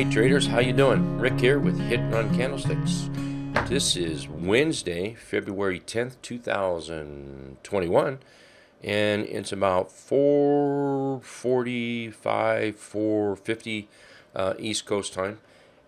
Hey traders, how you doing? Rick here with Hit and Run Candlesticks. This is Wednesday, February 10th, 2021, and it's about 4:45, 4:50 East Coast time,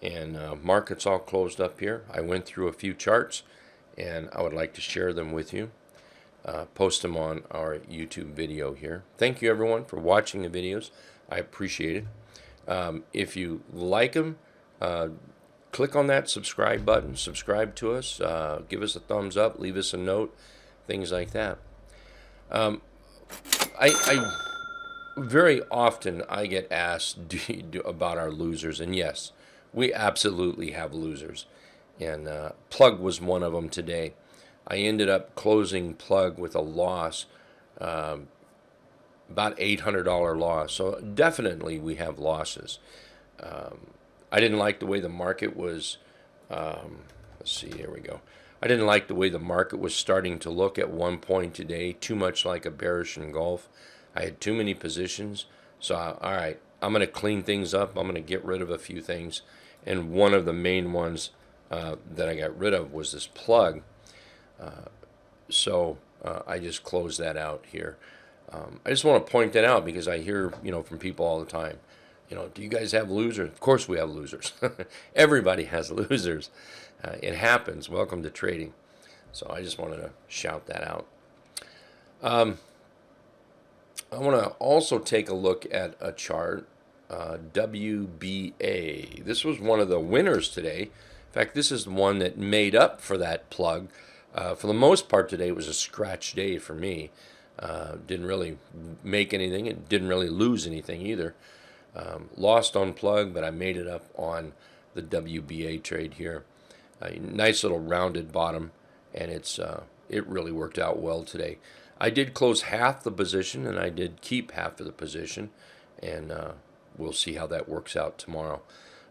and markets all closed up here. I went through a few charts, and I would like to share them with you. Post them on our YouTube video here. Thank you everyone for watching the videos. I appreciate it. If you like them, click on that subscribe button, subscribe to us, give us a thumbs up, leave us a note, things like that. I very often I get asked about our losers, and yes, we absolutely have losers, and Plug was one of them today. I ended up closing Plug with a loss, about $800 loss. So definitely we have losses. I didn't like the way the market was. Let's see, here we go. I didn't like the way the market was starting to look at one point today, too much like a bearish engulf. I had too many positions. So, all right, I'm going to clean things up. I'm going to get rid of a few things. And one of the main ones that I got rid of was this Plug. So I just closed that out here. I just want to point that out because I hear, from people all the time, do you guys have losers? Of course we have losers. Everybody has losers. It happens. Welcome to trading. So I just wanted to shout that out. I want to also take a look at a chart, WBA. This was one of the winners today. In fact, this is the one that made up for that Plug. For the most part today, it was a scratch day for me. Didn't really make anything. It didn't really lose anything either. Lost on Plug, but I made it up on the WBA trade here. A nice little rounded bottom, and it really worked out well today. I did close half the position, and I did keep half of the position, and we'll see how that works out tomorrow.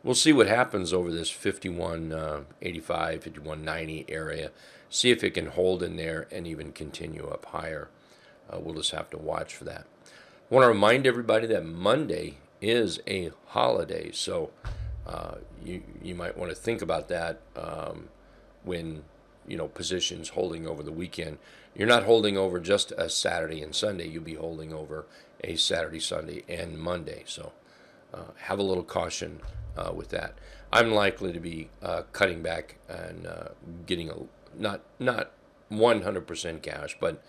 We'll see what happens over this 51.85, 51.90 area. See if it can hold in there and even continue up higher. We'll just have to watch for that. I want to remind everybody that Monday is a holiday, so you might want to think about that when positions holding over the weekend. You're not holding over just a Saturday and Sunday. You'll be holding over a Saturday, Sunday, and Monday. So have a little caution with that. I'm likely to be cutting back and getting not 100% cash, but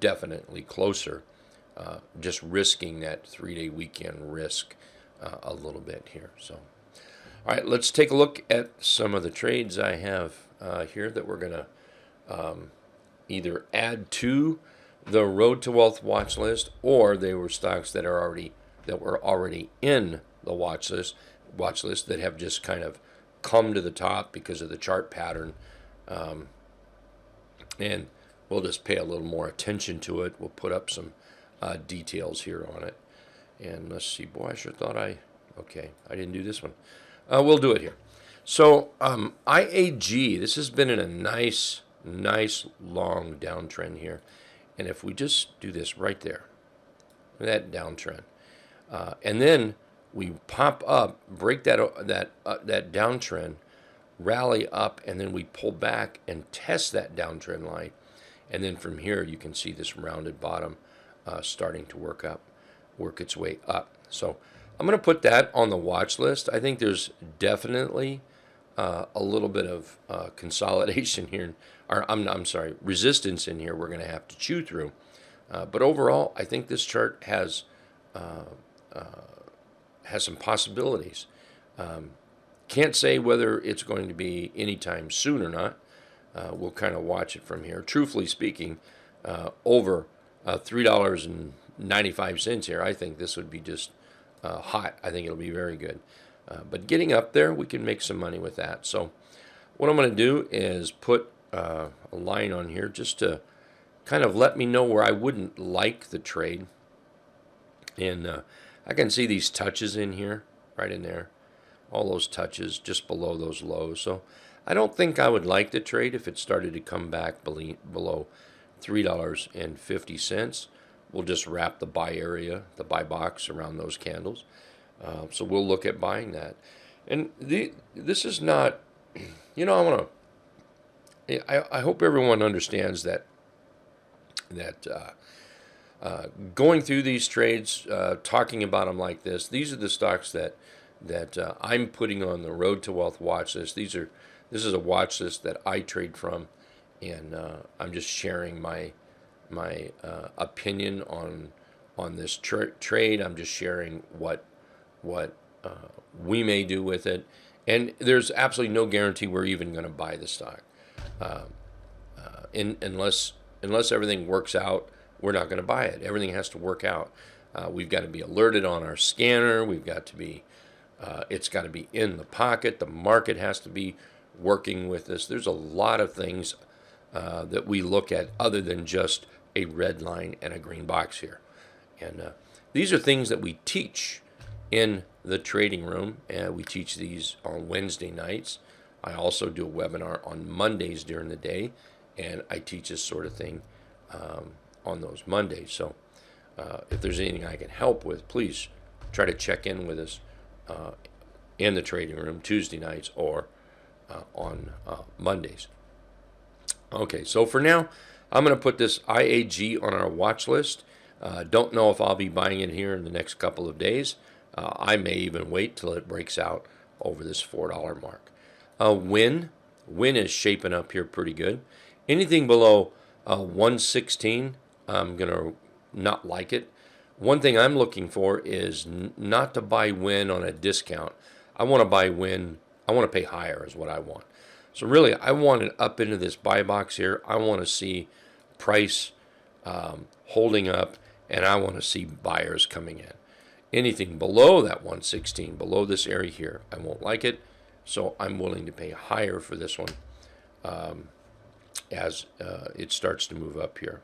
definitely closer, just risking that 3-day weekend risk a little bit here. So, all right, let's take a look at some of the trades I have here that we're going to either add to the Road to Wealth watch list, or they were stocks that were already in the watch list that have just kind of come to the top because of the chart pattern, and we'll just pay a little more attention to it. We'll put up some details here on it. And let's see. Boy, I sure thought okay, I didn't do this one. We'll do it here. So IAG, this has been in a nice long downtrend here. And if we just do this right there, that downtrend, and then we pop up, break that downtrend, rally up, and then we pull back and test that downtrend line. And then from here, you can see this rounded bottom starting to work its way up. So I'm going to put that on the watch list. I think there's definitely a little bit of consolidation here, or I'm sorry, resistance in here we're going to have to chew through. But overall, I think this chart has some possibilities. Can't say whether it's going to be anytime soon or not. We'll kind of watch it from here. Truthfully speaking, over $3.95 here, I think this would be just hot. I think it'll be very good. But getting up there, we can make some money with that. So what I'm going to do is put a line on here just to kind of let me know where I wouldn't like the trade. And I can see these touches in here, right in there. All those touches just below those lows. So I don't think I would like the trade if it started to come back below $3.50. We'll just wrap the buy area, the buy box around those candles. So we'll look at buying that. And this is not, I want to, I hope everyone understands that going through these trades, talking about them like this, these are the stocks that I'm putting on the Road to Wealth watch list. This is a watch list that I trade from, and I'm just sharing my opinion on this trade. I'm just sharing what we may do with it, and there's absolutely no guarantee we're even going to buy the stock, unless everything works out. We're not going to buy it. Everything has to work out. We've got to be alerted on our scanner. We've got to be. It's got to be in the pocket. The market has to be working with us. There's a lot of things that we look at other than just a red line and a green box here. And these are things that we teach in the trading room, and we teach these on Wednesday nights. I also do a webinar on Mondays during the day, and I teach this sort of thing on those Mondays. So if there's anything I can help with, please try to check in with us in the trading room Tuesday nights or on Mondays. Okay, so for now, I'm going to put this IAG on our watch list. Don't know if I'll be buying it here in the next couple of days. I may even wait till it breaks out over this $4 mark. Win is shaping up here pretty good. Anything below 116, I'm going to not like it. One thing I'm looking for is not to buy Win on a discount. I want to buy Win. I want to pay higher is what I want. So really, I want it up into this buy box here. I want to see price holding up, and I want to see buyers coming in. Anything below that 116, below this area here, I won't like it. So I'm willing to pay higher for this one as it starts to move up here.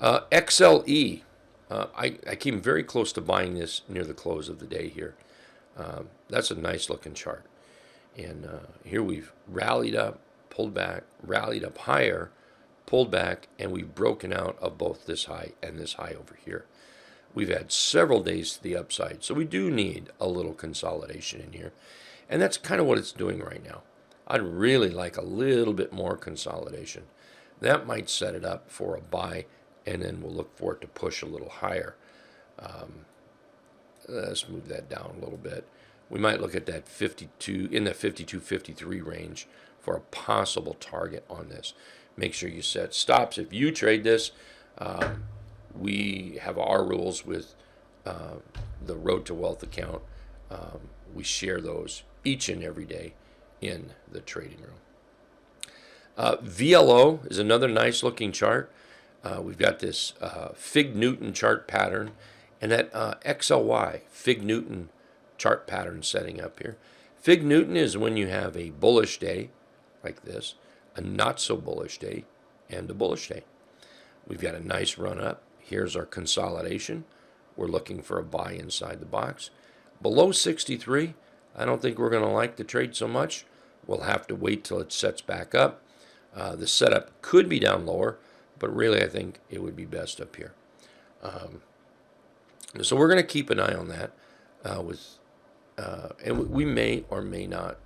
XLE, I came very close to buying this near the close of the day here. That's a nice looking chart. And here we've rallied up, pulled back, rallied up higher, pulled back, and we've broken out of both this high and this high over here. We've had several days to the upside, so we do need a little consolidation in here. And that's kind of what it's doing right now. I'd really like a little bit more consolidation. That might set it up for a buy, and then we'll look for it to push a little higher. Let's move that down a little bit. We might look at that 52 in the 52, 53 range for a possible target on this. Make sure you set stops. If you trade this, we have our rules with the Road to Wealth account. We share those each and every day in the trading room. VLO is another nice looking chart. We've got this Fig Newton chart pattern and that XLY, Fig Newton chart pattern setting up here. Fig Newton is when you have a bullish day like this, a not so bullish day, and a bullish day. We've got a nice run up. Here's our consolidation. We're looking for a buy inside the box. Below 63, I don't think we're going to like the trade so much. We'll have to wait till it sets back up. The setup could be down lower, but really I think it would be best up here. So we're going to keep an eye on that, and we may or may not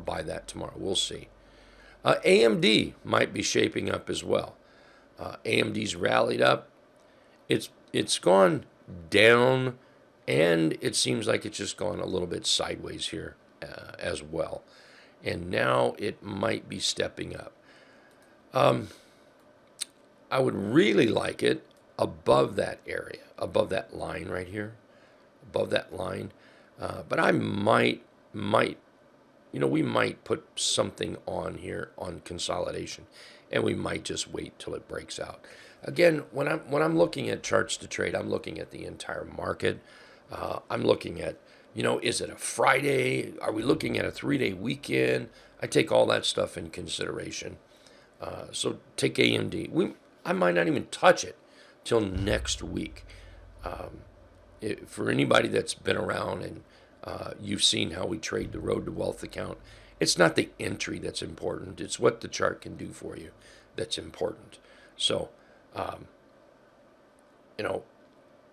buy that tomorrow. We'll see. AMD might be shaping up as well. AMD's rallied up. It's gone down, and it seems like it's just gone a little bit sideways here as well. And now it might be stepping up. I would really like it above that area, above that line right here, above that line. But I might, we might put something on here on consolidation, and we might just wait till it breaks out. Again, when I'm looking at charts to trade, I'm looking at the entire market. I'm looking at, is it a Friday? Are we looking at a 3-day weekend? I take all that stuff in consideration. So take AMD. I might not even touch it till next week. For anybody that's been around and you've seen how we trade the Road to Wealth account, it's not the entry that's important. It's what the chart can do for you that's important. So,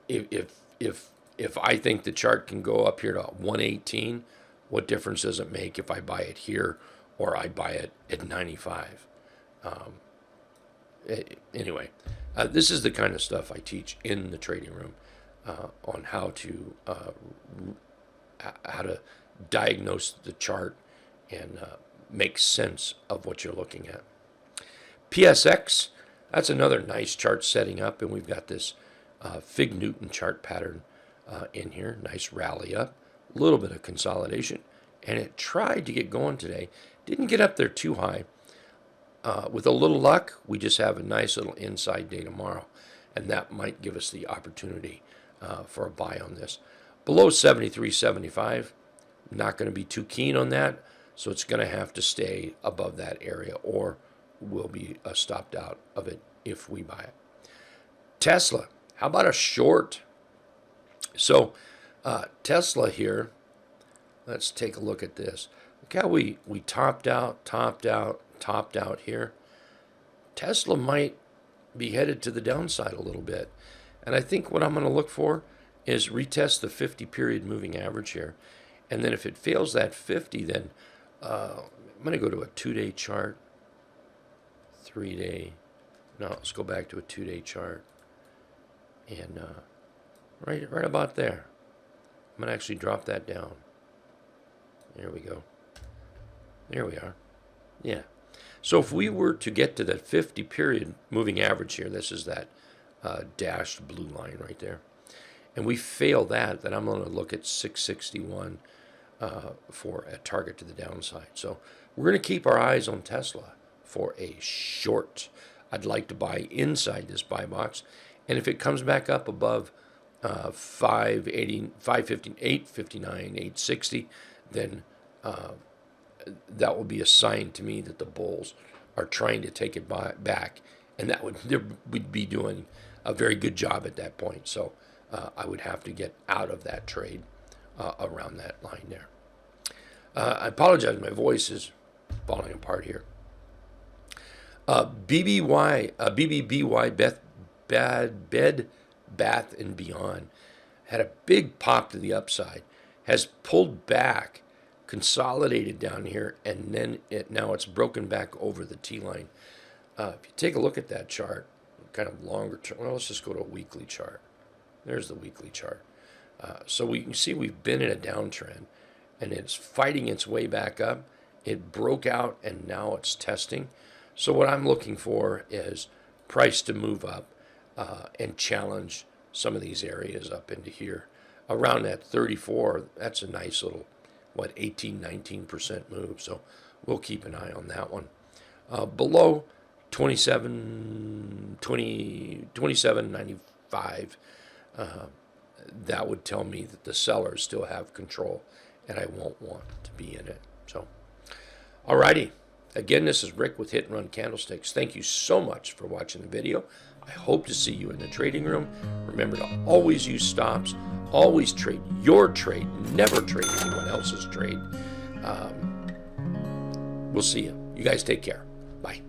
if If I think the chart can go up here to 118, what difference does it make if I buy it here or I buy it at 95? Anyway, this is the kind of stuff I teach in the trading room on how to diagnose the chart and make sense of what you're looking at. PSX, that's another nice chart setting up, and we've got this Fig Newton chart pattern in here. Nice rally up, a little bit of consolidation, and it tried to get going today. Didn't get up there too high. With a little luck, we just have a nice little inside day tomorrow, and that might give us the opportunity for a buy on this. Below 73.75, not going to be too keen on that, so it's going to have to stay above that area, or will be stopped out of it if we buy it. Tesla, how about a short? So Tesla here, let's take a look at this. Look how we topped out here. Tesla might be headed to the downside a little bit. And I think what I'm going to look for is retest the 50-period moving average here. And then if it fails that 50, then I'm going to go to a 2-day chart, 3-day. No, let's go back to a 2-day chart. And right about there. I'm going to actually drop that down. There we go. There we are. Yeah. So if we were to get to that 50-period moving average here, this is that dashed blue line right there, and we fail that, then I'm going to look at 661 for a target to the downside. So we're going to keep our eyes on Tesla for a short. I'd like to buy inside this buy box, and if it comes back up above 580, 515, 859, 860, then that will be a sign to me that the bulls are trying to take it back, and we'd be doing a very good job at that point. So I would have to get out of that trade around that line there. I apologize, my voice is falling apart here. BBBY Bed Bath and Beyond had a big pop to the upside, has pulled back, consolidated down here, and then now it's broken back over the T line. If you take a look at that chart, kind of longer term, well, let's just go to a weekly chart. There's the weekly chart. So we can see we've been in a downtrend, and it's fighting its way back up. It broke out, and now it's testing. So what I'm looking for is price to move up and challenge some of these areas up into here. Around that 34, that's a nice little, 18-19% move. So we'll keep an eye on that one. Below 27.95, that would tell me that the sellers still have control, and I won't want to be in it. So, alrighty. Again, this is Rick with Hit and Run Candlesticks. Thank you so much for watching the video. I hope to see you in the trading room. Remember to always use stops. Always trade your trade. Never trade anyone else's trade. We'll see you. You guys take care. Bye.